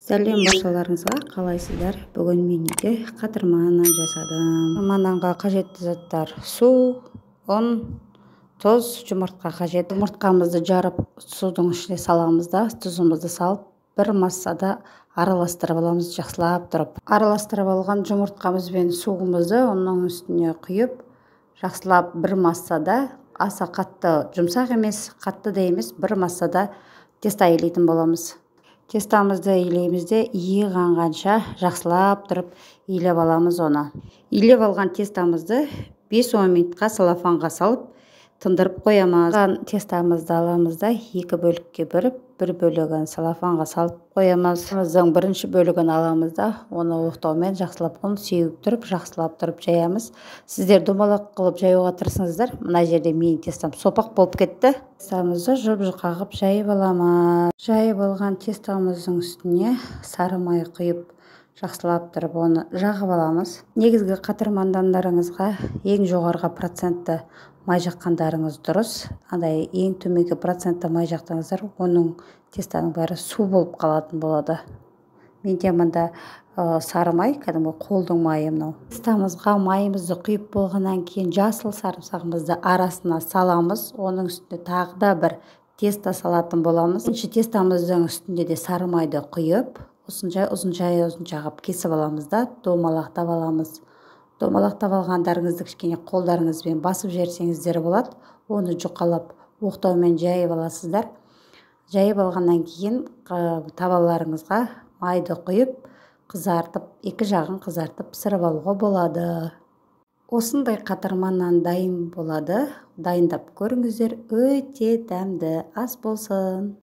Сәлем баршаларыңызға, қалайсыздар? Бүгін мен үйде қатырма нан жасадым. Нанға қажетті заттар: су, ұн, тұз, жұмыртқа қажет. Жұмыртқамызды жарып, судың ішіне саламыз да, тұзымызды салып, бір массада араластырып аламыз, жақсылап тұрып. Араластырып алған жұмыртқамыз бен суымызды оның үстіне құйып, жақсылап бір массада, аса қатты, жұмсақ емес, қатты да емес, бір массада теста илейтін боламыз. Тестамызды илейміз де, иі қанғанша жақсылап тұрып илеп аламыз оны. Илеп алған тестамызды 5-10 минутқа салафанға салып тындырып қоямыз. Тестамызды аламыз да, 2 бөлікке бөліп, бір бөлігін салафанға салып қоямыз. Бірінші бөлігін аламыз да, оны оқтаумен жақсылап сеуіп тұрып, жақсылап тұрып жаямыз. Сіздер домалақ қылып жаюға тырысыңыздар. Мына жерде менің тестам сопақ болып кетті. Тестамызды жұп-жұқа қылып жайып аламыз. Жайып алған тестамыздың үстіне сары май құйып, жақсылап тұрып оны жағып аламыз. Негізгі қатырма нандарыңызға ең жоғарғы процентті май жаққандарыңыз дұрыс. Андай ең төменгі процентті май жақтыңыздар, оның тестаның бәрі су болып қалатын болады. Менде мында сары май, кәдімгі қолдың майы мынау. Тестамызға майымызды құйып болғаннан кейін жасыл сарымсағымызды арасына саламыз. Оның үстіне тағы да бір теста салатын боламыз. Үшінші тестамыздың үстінде де сары майды құйып, ұзынша кесіп аламыз да, домалақтап аламыз. Домалақтап алғандарыңызды кішкене қолдарыңызбен басып жіберсеңіздер болады. Оны жұқалап оқтаумен жайып аласыздар. Жайып алғаннан кейін табаларыңызға майды құйып, қызартып, екі жағын қызартып пісіріп алуға болады. Осындай қатырма нан дайын болады. Дайындап көріңіздер, өте дәмді ас болсын.